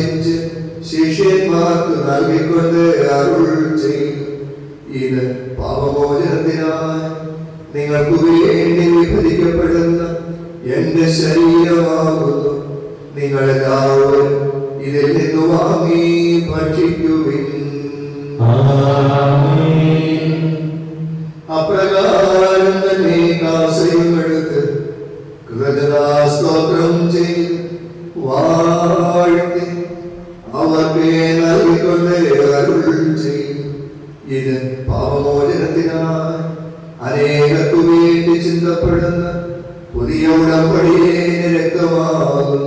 പഠിപ്പിച്ച് ശിഷ്യന്മാർക്ക് നൽകിക്കൊണ്ട് അരുൾ ചെയ്തു, ഇത് പാപമോചനത്തിനായി നിങ്ങൾക്ക് വേണ്ടി വിഭജിക്കപ്പെടുന്ന എന്റെ ശരീരമാകുന്നു. നിങ്ങളെല്ലാവരും ഇതിൽ നിന്ന് വാങ്ങി ഭക്ഷിക്കുവിൻ. അപ്രകാരം തന്നെ കാസയും എടുത്ത് കൃതജ്ഞതാസ്തോത്രം ചെയ്ത് വാഴ്ത്തി അവർക്ക് നൽകിക്കൊണ്ട് അരുൾ ചെയ്തു, ഇത് പാപമോചനത്തിനായി അനേകർക്കു വേണ്ടി ചിന്തപ്പെടുന്ന പുതിയ ഉടമ്പടിയുടെ രക്തമാകും.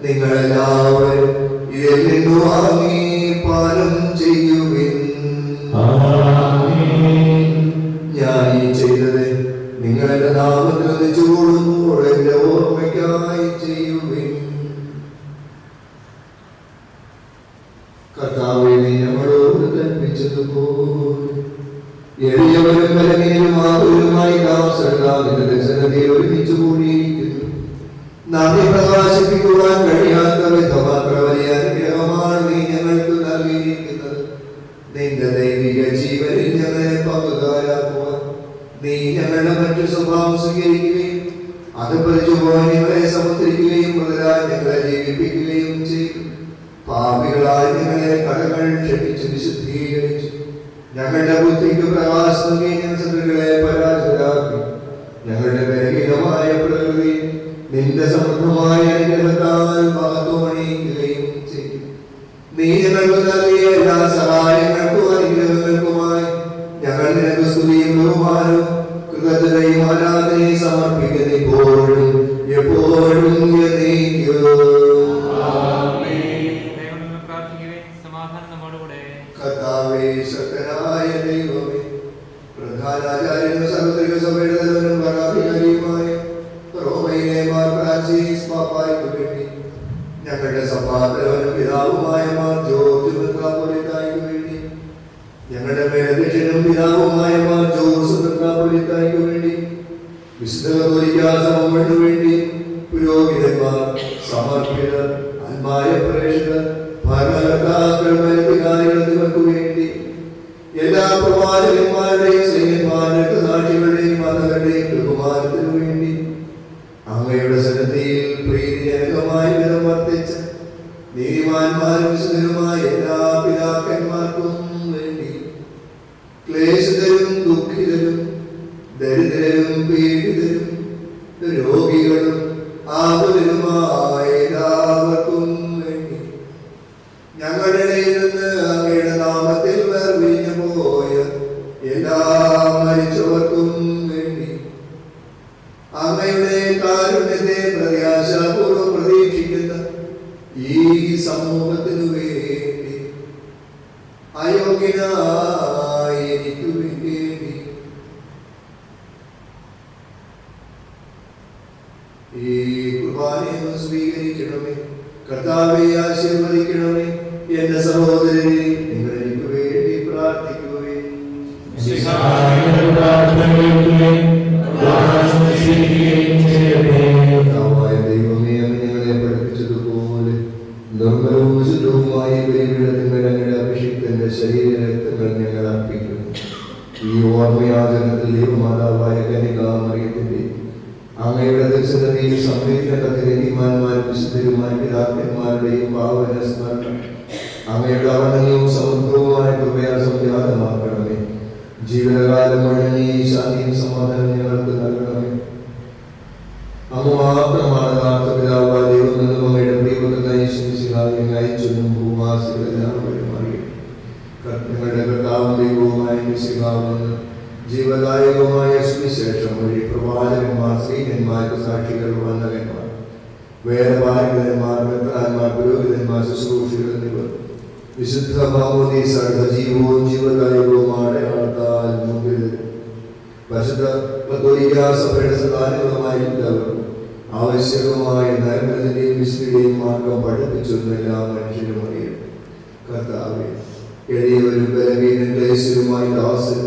നിങ്ങളെല്ലാവരും ഇതിൽ നിന്ന് വാങ്ങി പാനം ചെയ്യുവിൻ. ഞാൻ ഈ ചെയ്തത് നിങ്ങളുടെ നാമത്തിൽ ഒന്നിച്ചു കൂടുമ്പോൾ എന്റെ ഓർമ്മയ്ക്കായി ചെയ്യുവിൻ. കർത്താവേ, നീ ഞങ്ങളോട് കൽപ്പിച്ചതുപോലെ എളിയവരും ബലഹീനരുമായി ദാസന്മാർ ഒരുമിച്ച് കൂടിയിരിക്കുന്നു. നന്ദി പ്രകാശിപ്പിക്കുവാൻ കഴിയാത്ത വിധമാത്ര വലിയ അനുഗ്രഹമാണ് നീ ഞങ്ങൾക്ക് നൽകിയിരിക്കുന്നത്. നിന്റെ ദൈവിക ജീവനിൽ ഞങ്ങളെ പങ്കുകാരാക്കുവാൻ നീ ഞങ്ങളുടെ മറ്റു സ്വഭാവം സ്വീകരിക്കുകയും അത് പരിചുപോയി ഞങ്ങളെ സമുദ്രിക്കുകയും മുതലായി ഞങ്ങളെ ജീവിപ്പിക്കുകയും ചെയ്തു. പാപികളായി ഞങ്ങളെ കടകൾ ക്ഷമിച്ച് വിശുദ്ധീകരിച്ചു. ഞങ്ങളുടെ ബുദ്ധിക്ക് പ്രകാശം ശത്രുക്കളെ പരാജയരാക്കി. ഞങ്ങളുടെ ബലഹീനമായ പ്രകൃതി നിന്റെ സമൃദ്ധമായ അനുഗ്രഹത്താൽ മഹത്വമണിയിക്കുകയും ചെയ്യും. നീ ഞങ്ങൾക്ക് നൽകിയ എല്ലാ സഹായങ്ങൾക്കും അനുഗ്രഹങ്ങൾക്കുമായി ഞങ്ങൾ നിനക്ക് സ്തുതിയും ബഹുമാനവും കൃതജ്ഞതയും ആരാധനയും സമർപ്പിക്കുന്ന ഇപ്പോഴും എപ്പോഴും കർത്താവേ, ശക്തനായ ദൈവമേ, പ്രധാനാചാര്യനും സാർവത്രിക സഭയുടെ തലവനും ഭരണാധികാരിയുമായ റോമയിലെ മാർ ഫ്രാൻസിസ് പാപ്പായ്ക്ക് വേണ്ടി, ഞങ്ങളുടെ സഭാതലവനും പിതാവുമായ മാർ ജോർജ് മെത്രാപ്പൊലീത്തായ്ക്ക് വേണ്ടി, ഞങ്ങളുടെ മേലധ്യക്ഷനും പിതാവുമായ മാർ ജോസ് മെത്രാപ്പൊലീത്തായ്ക്ക് വേണ്ടി, വിശുദ്ധ കത്തോലിക്കാ സഭയ്ക്ക് വേണ്ടി, പുരോഹിതന്മാർ, സമർപ്പിതർ, ആത്മായ പ്രേക്ഷകർ, ഭരണകർത്താക്കൾ, മേലധികാരികൾ എന്നിവർക്ക് വേണ്ടി, എല്ലാ പ്രവാചകന്മാരുടെയും സൈന്യന്മാരുടെയും സാക്ഷികളുടെയും മതങ്ങളുടെയും ബഹുമാനത്തിനു വേണ്ടി, അങ്ങയുടെ സന്നിധിയിൽ പ്രീതിജനകമായി വിധം വർത്തിച്ച നീതിമാന്മാരും വിശുദ്ധരുമായ എല്ലാ പിതാക്കന്മാർക്കും വേണ്ടി, ക്ലേശിതരും ദുഃഖിതരും ദരിദ്രരും പീഡിതരും രോഗികളും ആകുലരുമായ എല്ലാവർക്കും വേണ്ടി, ഞങ്ങളുടെ ഇടയിൽ നിന്ന് അങ്ങയുടെ നാമത്തിൽ വേർപിരിഞ്ഞു പോയ എല്ലാ മരിച്ചവർക്കും വേണ്ടി, അങ്ങയുടെ കാരുണ്യത്തെ പ്രത്യാശാപൂർവ്വം പ്രതീക്ഷിക്കുന്ന ഈ സമൂഹത്തിനു വേണ്ടി, അയോഗ്യനായി എനിക്ക് വേണ്ടി ഈ കുർബാനയെ സ്വീകരിക്കണമേ. കർത്താവെ, ആശീർവദിക്കണമേ. എന്റെ സഹോദരനെ, നിങ്ങൾ എനിക്ക് വേണ്ടി പ്രാർത്ഥിക്കുകയും ദൈവമേ, അങ്ങ് ഞങ്ങളെ പഠിപ്പിച്ചതുപോലെ നിർമ്മലവും വിശുദ്ധവുമായ ബലിപീഠത്തിന്മേൽ അങ്ങയുടെ അഭിഷിക്തന്റെ ശരീരരക്തങ്ങൾ ഞങ്ങൾ അർപ്പിക്കുന്നു. ഈ ഓർമ്മയാചരണത്തിൽ ദൈവമാതാവായ കന്യകാമറിയത്തിന്റെ അങ്ങയുടെ ദർശനത്തെയും സംവേദനത്തെ നീതിമാന്മാരും വിശുദ്ധരുമായ പിതാക്കന്മാരുടെയും പാവന സ്മരണം അങ്ങയുടെ അവനവും സമൃദ്ധവുമായ കൃപയാൽ സംജാതമാക്കണമേ. ജീവിതകാലം മുഴുവൻ ഈ ശാന്തിയും സമാധാനം ഞങ്ങൾക്ക് നൽകണമേ. അങ്ങ് മാത്രമാണ് യഥാർത്ഥ പിതാവായ ദൈവം എന്നും അങ്ങയുടെ പ്രിയപുത്രനായ യേശുമിശിഹായെ അയച്ചെന്നും ഭൂവാസികളെല്ലാവരും അറിയും. ഞങ്ങളുടെ കർത്താവും ദൈവവുമായ മിശിഹാവെന്ന് ജീവദായകമായ സുവിശേഷം വഴി പ്രവാചകന്മാർ, സ്ത്രീകന്മാർക്ക് സാക്ഷികൾ, വന്ദകന്മാർ, വേദപാരകന്മാർ, മെത്രാന്മാർ, പുരോഹിതന്മാർ, ശുശ്രൂഷികൾ എന്നിവർ വിശുദ്ധ മാമോദീസ സജീവവും ജീവദായകവും അടയാളത്താൽ മുമ്പിൽ പരിശുദ്ധ കത്തോലിക്കാ സഭയുടെ സദാനുഗതമായി എല്ലാവരും ആവശ്യകമായ നൈർമല്യത്തിന്റെയും വിശുദ്ധിയുടെയും മാർഗം പഠിപ്പിച്ചു എല്ലാ മനുഷ്യരും അറിയും. കർത്താവേ, എളിയവരും ബലഹീനരും ക്ലേശരുമായി ദാസൻ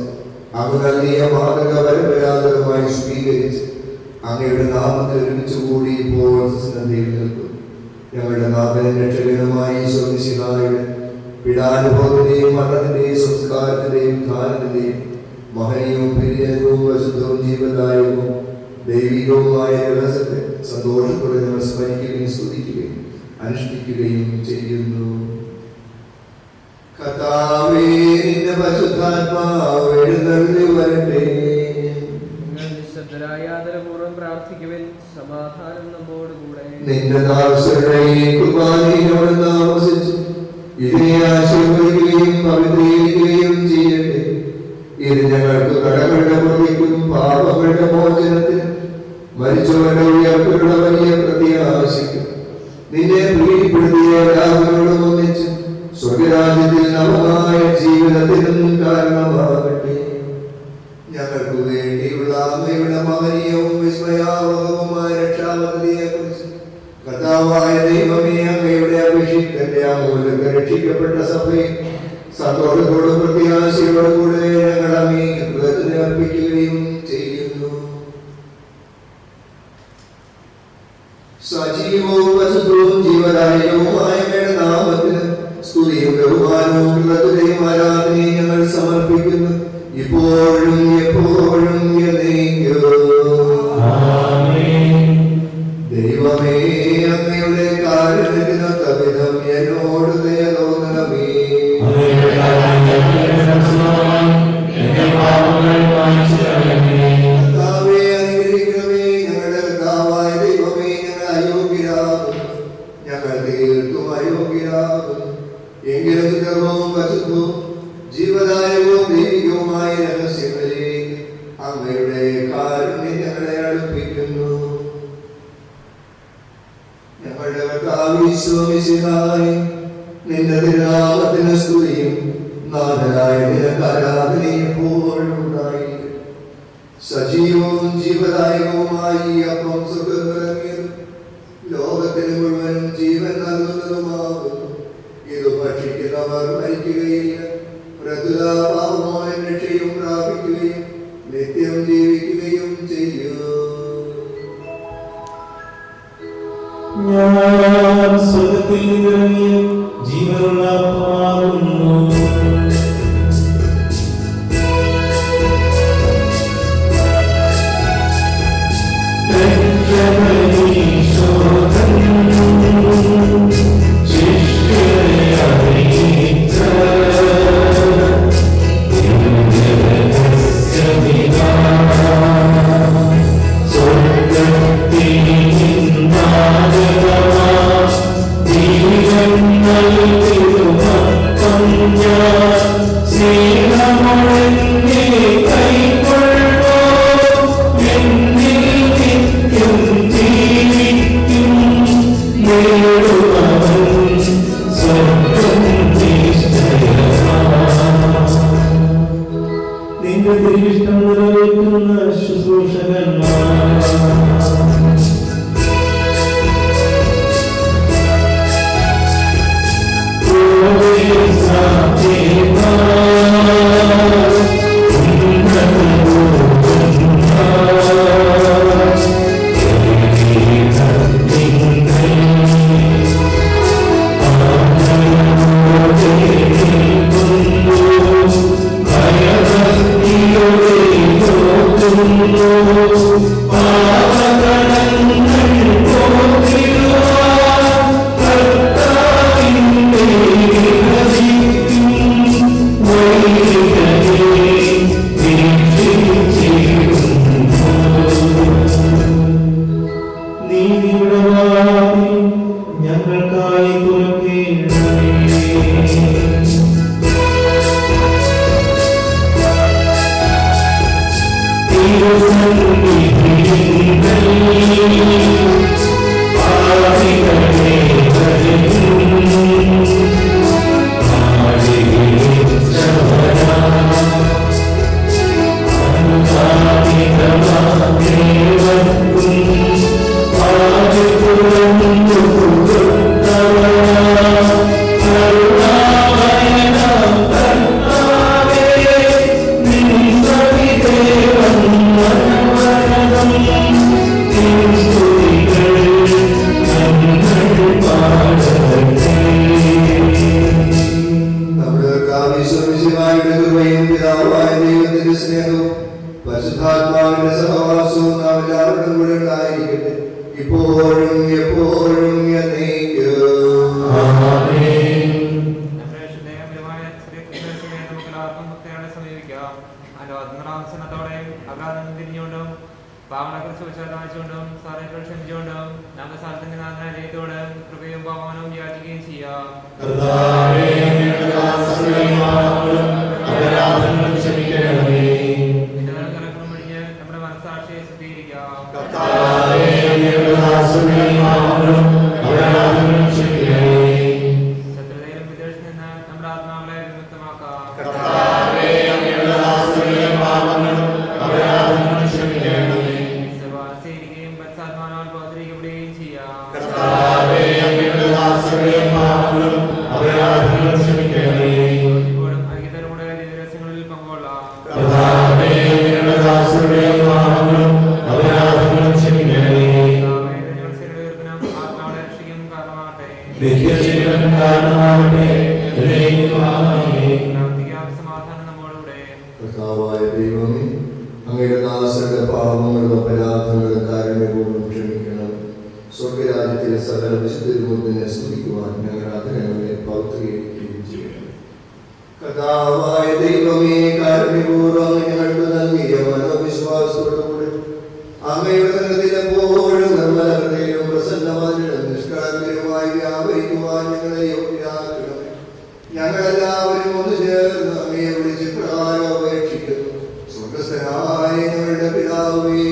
അങ്ങ് നൽകിയ മാതൃക പരമ്പരാഗതമായി സ്വീകരിച്ച് അങ്ങയുടെ നാമത്തിൽ ഒരുമിച്ച് കൂടി ഇപ്പോൾ സന്നിധിയിൽ നിൽക്കും. ഞങ്ങളുടെ നാഥനും രക്ഷകനുമായ ഈശോമിശിഹായുടെ പീഡാനുഭവത്തിന്റെയും മരണത്തിന്റെയും സംസ്കാരത്തിന്റെയും ധാരണത്തിന്റെയും മഹനീയവും പ്രിയവും വശുദ്ധവും ജീവദായകവും ദൈവികവുമായ രഹസ്യത്തെ സന്തോഷത്തോടെ ഞങ്ങൾ സ്മരിക്കുകയും സ്തുതിക്കുകയും അനുഷ്ഠിക്കുകയും ചെയ്യുന്നു. കർത്താവേ, നിന്റെ പരിശുദ്ധാത്മാവ് എഴുന്നള്ളി വരട്ടെ. ആദരപൂർവ്വം പ്രാർത്ഥിക്കുവിൻ. സമാധാനം നമ്മോടുകൂടെ. നിന്റെ ദാസരുടെ കുർബാനയോട് താമസിച്ചു ഇതിനെ ആശീർവദിക്കുകയും പവിത്രീകരിക്കുകയും ചെയ്യട്ടെ. ഇത് ഞങ്ങൾക്ക് കടങ്ങളുടെ പൊറുതിക്കും പാപങ്ങളുടെ മോചനത്തിനും മരിച്ചവരുടെ ഉയർപ്പിലുള്ള വലിയ പ്രത്യാശയ്ക്കും നിന്നെ പ്രീതിപ്പെടുത്തിയ എല്ലാവരോടും ഒന്നിച്ച് സ്വർഗരാജ്യത്തിൽ നവമായ ജീവിതത്തിനും കാരണമാകട്ടെ. ഞങ്ങൾക്ക് വേണ്ടിയുള്ള അങ്ങയുടെ മഹനീയവും വിസ്മയാവഹവുമായ രക്ഷാപദ്ധതിയെ കുറിച്ച് കർത്താവായ ദൈവമേ, അങ്ങയുടെ അഭിഷിക്തന്റെ അമൂല്യത്തെ രക്ഷിക്കപ്പെട്ട സഭയെ സന്തോഷത്തോടും പ്രത്യാശയോടും കൂടെ ഞങ്ങൾ അങ്ങേക്ക് കൃതജ്ഞത അർപ്പിക്കുകയും ചെയ്യുന്നു. സജീവവും വശുദ്ധവും ജീവദായകവുമായ അങ്ങയുടെ നാമത്തിന് സ്തുതിയും ബഹുമാനവും കൃതജ്ഞതയും ആരാധനയും ഞങ്ങൾ സമർപ്പിക്കുന്നു, ഇപ്പോഴും എപ്പോഴും എന്നേക്കും. ദൈവമേ, അങ്ങയുടെ കാരുണ്യത്തിനൊത്ത വിധം എന്നോട് ദയ തോന്നണമേ. കർത്താവേ, അനുഗ്രഹിക്കണമേ. ഞങ്ങളുടെ കർത്താവായ ദൈവമേ, ഞങ്ങൾ അയോഗ്യരാകുന്നു, ഞങ്ങൾ തീർത്തും അയോഗ്യരാകുന്നു. എങ്കിലും സുഗർഭവും വശുദ്ധവും ജീവദായകവും ദൈവികവുമായ രഹസ്യങ്ങളിലേക്ക് അങ്ങയുടെ കാരുണ്യം ഞങ്ങളെ അടുപ്പിക്കുന്നു. ഞങ്ങളുടെ കർത്താവീശോമിശിഹായേ, നിന്റെ തിരുനാമത്തിന് സ്തുതിയും നാഥനായ നിനക്ക് ആരാധനയും എപ്പോഴും ഉണ്ടായിരിക്കും. സജീവവും ജീവദായകവുമായി ഈ അപ്പം സ്വർഗ്ഗത്തിലിറങ്ങിയത് ലോകത്തിന് മുഴുവനും ജീവൻ നൽകുന്നതുമാകുന്നു. ഇത് ഭക്ഷിക്കുന്നവർ മരിക്കുകയില്ല, പ്രതുല പാപമോചന രക്ഷയും പ്രാപിക്കുകയും നിത്യം ജീവിക്കുകയും ചെയ്യൂ. ഞാൻ സ്വർഗ്ഗത്തിൽ നിന്നിറങ്ങിയ ജീവനുള്ള അപ്പമാകുന്നു. നിന്റെ തിരുവിഷ്ടം നിറവേറ്റുന്ന ശുശ്രൂഷകന്മാർ ഞങ്ങൾക്കായി തുറക്കേ അനുസരണത്തോടെയും അപരാധം തിരിഞ്ഞുകൊണ്ടും പാവങ്ങളെക്കുറിച്ച് വിശ്വാസമാച്ചുകൊണ്ടും സാധനങ്ങൾ ക്ഷമിച്ചുകൊണ്ടും നമുക്ക് സ്ഥലത്തിന്റെ നാഥനായ ദൈവത്തോട് കൃപയും പാവനവും യാചിക്കുകയും ചെയ്യാം. കലക്കം പിടിഞ്ഞ് നമ്മുടെ മനസ്സാക്ഷിയെ ശുദ്ധീകരിക്കാം. ശത്രുതയിലും വിദേശത്ത് നിന്ന് നമ്മുടെ ആത്മാക്കളെ വിമുക്തമാക്കാം. സേവിക്കുകയും പരസാത്മാനാൽ ബോധരിക്കപ്പെടുകയും ചെയ്യാം. ഇപ്പോഴും ഐക്യത്തോടുകൂടെ ദിവസങ്ങളിൽ പങ്കുകൊള്ളാം. ആത്മാക്കളെ രക്ഷിക്കും കാരണമാകട്ടെ. സമാധാനം നമ്മോടുകൂടെ. കർത്താവായ ദൈവമേ, അങ്ങയുടെ ദാസരുടെ പാപങ്ങളും അപരാധങ്ങളും കാരുണ്യപൂർവ്വം ക്ഷമിക്കണം. സ്വർഗരാജ്യത്തിലെ സകല വിശുദ്ധരുമൊന്നിനെ സ്തുതിക്കുവാൻ ഞങ്ങൾ അതിനെ പൗത്രീകരിക്കുകയും ചെയ്യണം. കർത്താവായ ദൈവമേ, കാരുണ്യപൂർവ്വം ഞങ്ങൾക്ക് നൽകിയ മനോവിശ്വാസത്തോടുകൂടി അങ്ങയുടെ എപ്പോഴും നിർമ്മല ഹൃദയവും പ്രസന്നമാനും നിഷ്കളങ്കരുമായി വ്യാപരിക്കുവാൻ ഞങ്ങളെ യോഗ്യരാക്കണം. ഞങ്ങളെല്ലാവരും ഒന്ന് ചേർന്ന് അങ്ങയെ വിളിച്ച് പ്രകാരം അപേക്ഷിക്കുന്നു. സ്വർഗസ്ഥനായ ഞങ്ങളുടെ പിതാവേ,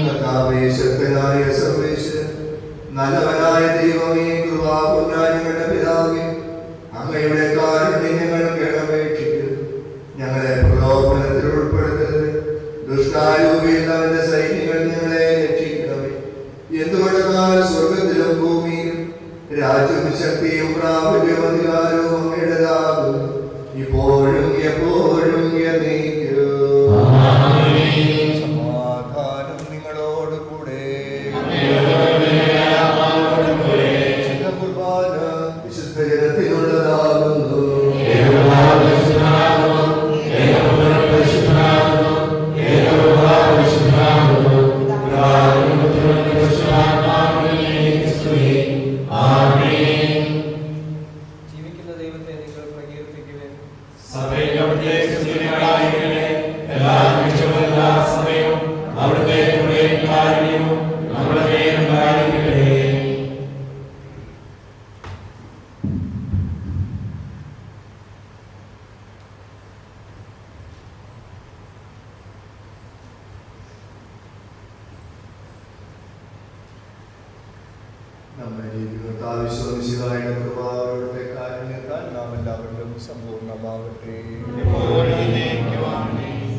കർത്താവേ, ശക്തനായ സർവേശ്വരൻ, നല്ലവനായ ദൈവമേ, കൃപാപൂർണ്ണനായ ഞങ്ങളുടെ പിതാവേ, അങ്ങയുടെ കാരുണ്യം ഞങ്ങൾക്ക് അപേക്ഷിക്കുന്നു. ഞങ്ങളെ പ്രലോഭനത്തിൽ ഉൾപ്പെടുത്തരുത്. ദുഷ്ടാരൂപിയുള്ളവന്റെ സൈന്യങ്ങൾ ഞങ്ങളെ രക്ഷിക്കണമേ. എന്തുകൊണ്ടെന്നാൽ സ്വർഗത്തിലും ഭൂമിയിലും രാജ്യവും ശക്തിയും പ്രാബല്യവും അധികാരവും അങ്ങയുടേതാകുന്നു, ഇപ്പോഴും എപ്പോഴും എന്നേക്കും. സമാധാനം നിങ്ങളോട് കൂടെ. കുർബാന വിശുദ്ധ ജനത്തിനുള്ളതാകുന്നു. ജീവിക്കുന്ന ദൈവത്തെ നിങ്ങൾ പ്രകീർത്തിക്കുവിൻ. നമ്മുടെ ജീവിതത്താൽ വിശ്വസിതായുടെ കൃപാവരുടെ കാരുണ്യത്താൽ നാം എല്ലാവരിലും സമ്പൂർണ്ണമാകട്ടെ.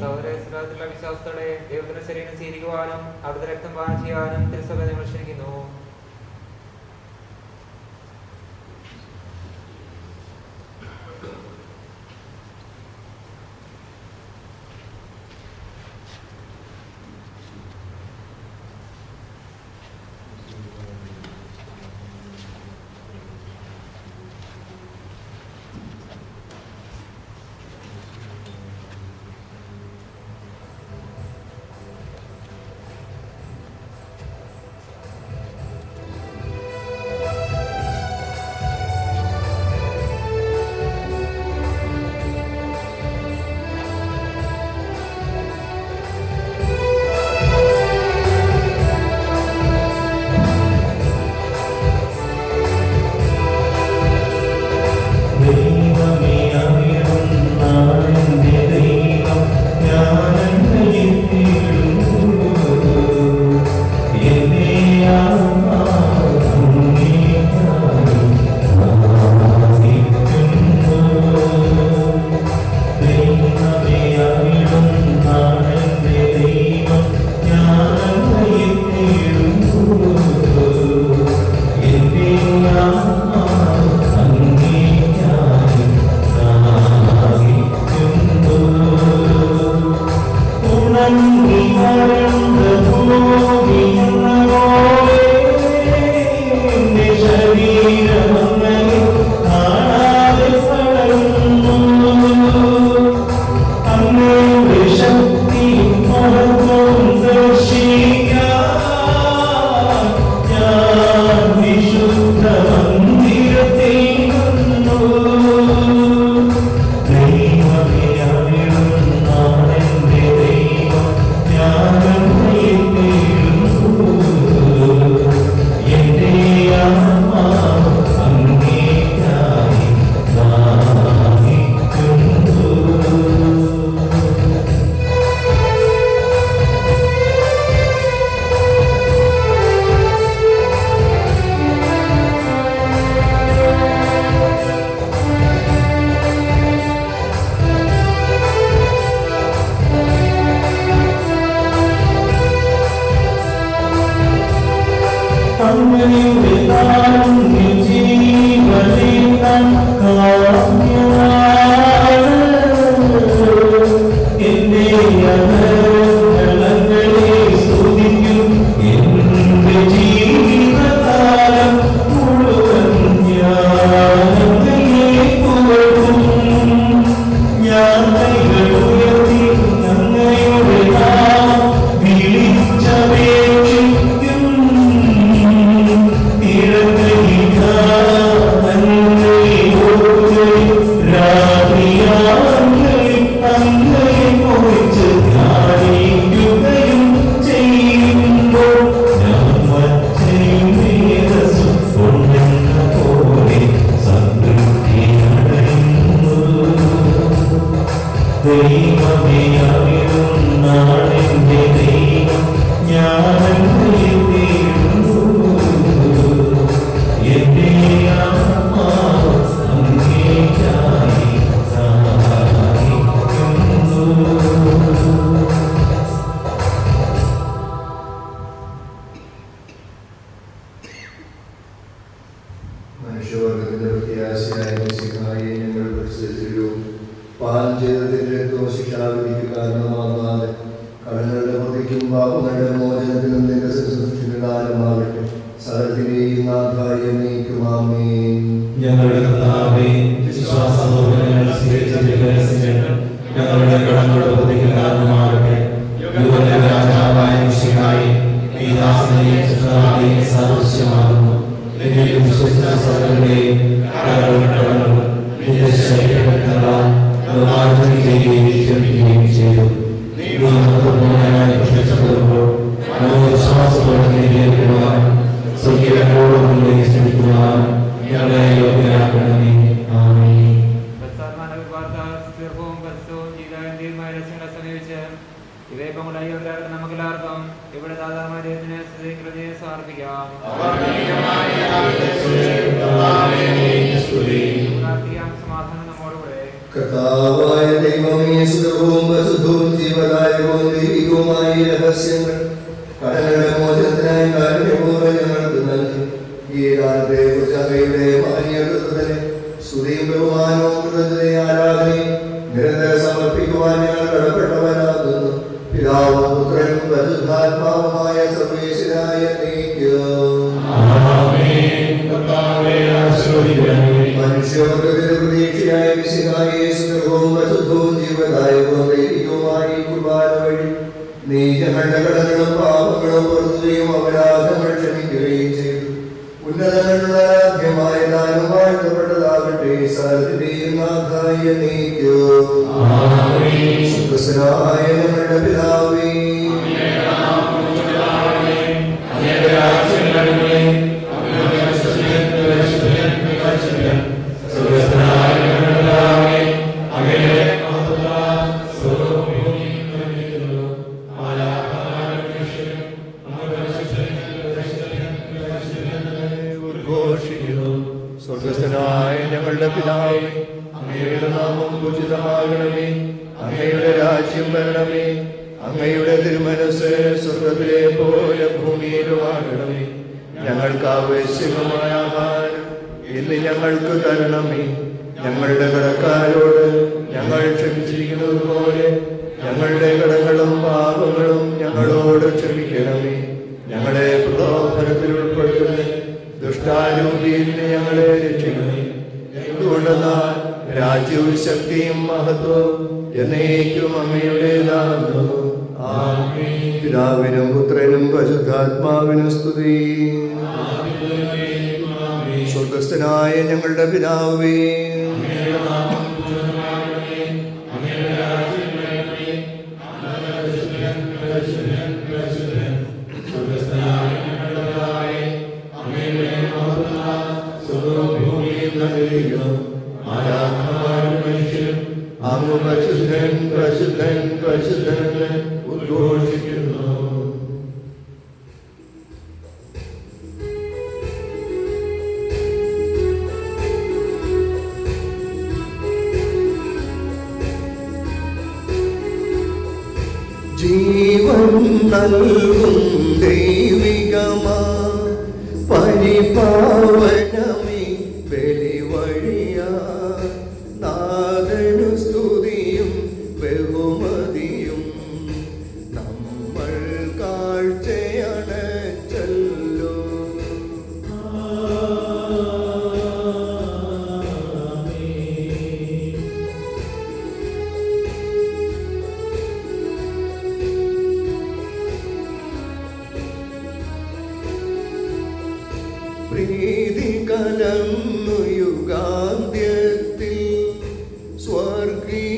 സഹോദരത്തിലുള്ള വിശ്വാസത്തോടെ ദൈവത്തിന്റെ ശരീരം സ്വീകരിക്കുവാനും അവിടുത്തെ രക്തം പാനം ചെയ്യാനും തിരുസഭ നിങ്ങൾ ക്ഷണിക്കുന്നു. മനുഷ്യവർഗത്തിന്റെ പ്രത്യാശയായ മിശിഹായെ ഞങ്ങൾ പരിശോധിച്ചു. പാലം ചെയ്തതിന്റെ ശിക്ഷാവിധിക്ക് കാരണമാകാതെ കടങ്ങളുടെ പ്രതിക്കും പാപങ്ങളുടെ മോചനത്തിനും നിന്റെ സൃഷ്ടികാലമാകട്ടെ. സകലത്തിന്റെയും നാഥായ നീക്കുമാമേ. ഞങ്ങളുടെ കർത്താവേ, വിശ്വാസപൂർവ്വം ഞങ്ങൾ സ്വീകരിച്ച ഞങ്ങളുടെ കടങ്ങളുടെ പ്രതിക്ക് കാരണമാകട്ടെ. യുഗങ്ങളുടെ രാജാവായ മിശിഹായെ, നീ ദാസനെയും സൃഷ്ടാവിനെയും സാദൃശ്യമാകുന്നു. നിന്നിൽ വിശ്വസിച്ച സകലരുടെയും കടങ്ങളും നിന്റെ ശരീരങ്ങളാൽ ബഹുമാനം ചെയ്യുകയും ക്ഷമിക്കുകയും ചെയ്തു. നീ മഹത്വപൂർണ്ണമായി പ്രത്യക്ഷപ്പെടുമ്പോൾ വിശ്വാസത്തോടെ നേടിയെടുക്കുവാൻ സ്വർഗീയങ്ങളോടുകൂടി ശ്രമിക്കുവാൻ ഞങ്ങളെ യോഗ്യരാക്കണമേ. ആമേൻ. നമുക്കെല്ലാവർക്കും ഇവിടെ ദാതാമായ ദൈവത്തിന് സ്തുതിയും സമർപ്പിക്കാം. സമാധാനം നമ്മോടുകൂടെ. കർത്താവായ ദൈവമേ, സുഖവും വസുധവും ജീവദായകവും ദൈവികവുമായ രഹസ്യങ്ങൾ കടങ്ങളുടെ മോചനത്തിനായി കാരുണ്യപൂർവ്വം ഞങ്ങൾക്ക് നൽകി. ഈ രാത്രി സഭയുടെ മാന്യകൃതനെ സ്തുതിയും ബഹുമാനവും കൃതജ്ഞതയും ആരാധനയും നിരന്തരം സമർപ്പിക്കുവാൻ ഞങ്ങൾ കടപ്പെട്ടവരാകുന്നു. പിതാവും പുത്രനും പരിശുദ്ധാത്മാവുമായ സർവേശ്വരായ മനുഷ്യവർഗത്തിന്റെ പ്രതീക്ഷയായ മിശിഹായെ, സുഖവും വസുധവും ജീവദായകവും ദൈവികവുമായ കുർബാന വഴി നീ ഞങ്ങളുടെ കടങ്ങളും പാപങ്ങളും പൊറുക്കുകയും അപരാധങ്ങൾ ക്ഷമിക്കുകയും ചെയ്തു. ഉന്നതങ്ങളുടെ ആദ്യമായ ദാനം വാഴ്ത്തപ്പെട്ടതാകട്ടെ. സകലത്തിന്റെയും നാഥായ നീക്കോ. സുഖസ്വനായ ഞങ്ങളുടെ പിതാവേ, സ്വർഗസ്ഥനായ ഞങ്ങളുടെ പിതാവേ, അങ്ങയുടെ നാമം പൂജിതമാകണമേ. അങ്ങയുടെ രാജ്യം വരണമേ. അങ്ങയുടെ തിരുമനസ്സ് സ്വർഗത്തിലെ പോലെ ഭൂമിയിലുമാകണമേ. ഞങ്ങൾക്ക് ആവശ്യമായ ആഹാരം ഇന്ന് ഞങ്ങൾക്ക് തരണമേ. ഞങ്ങളുടെ കടക്കാരോട് ഞങ്ങൾ ക്ഷമിച്ചിരിക്കുന്നത് പോലെ ഞങ്ങളുടെ കടങ്ങളും പാപങ്ങളും ഞങ്ങളോട് ക്ഷമിക്കണമേ. ഞങ്ങളെ പ്രലോഭനത്തിൽ ഉൾപ്പെടുത്തണേ. ദുഷ്ടാരൂപിയിൽ ഞങ്ങളെ രക്ഷിക്കണേ. എന്തുകൊണ്ടെന്നാൽ രാജ്യവും ശക്തിയും മഹത്വവും എന്നേക്കും അങ്ങയുടേതാകുന്നു. ആമേൻ. പിതാവിനും പുത്രനും പരിശുദ്ധാത്മാവിനും സ്തുതി. സ്വർഗസ്ഥനായ ഞങ്ങളുടെ പിതാവേ, അങ്ങ് പരിശുദ്ധൻ പരിശുദ്ധൻ പരിശുദ്ധൻ ഉദ്ഘോഷിക്കുന്നു. ജീവൻ നൽകും ദൈവികമാ പ്രീതി കലർന്നു യുഗാന്ത്യത്തിൽ സ്വർഗീയ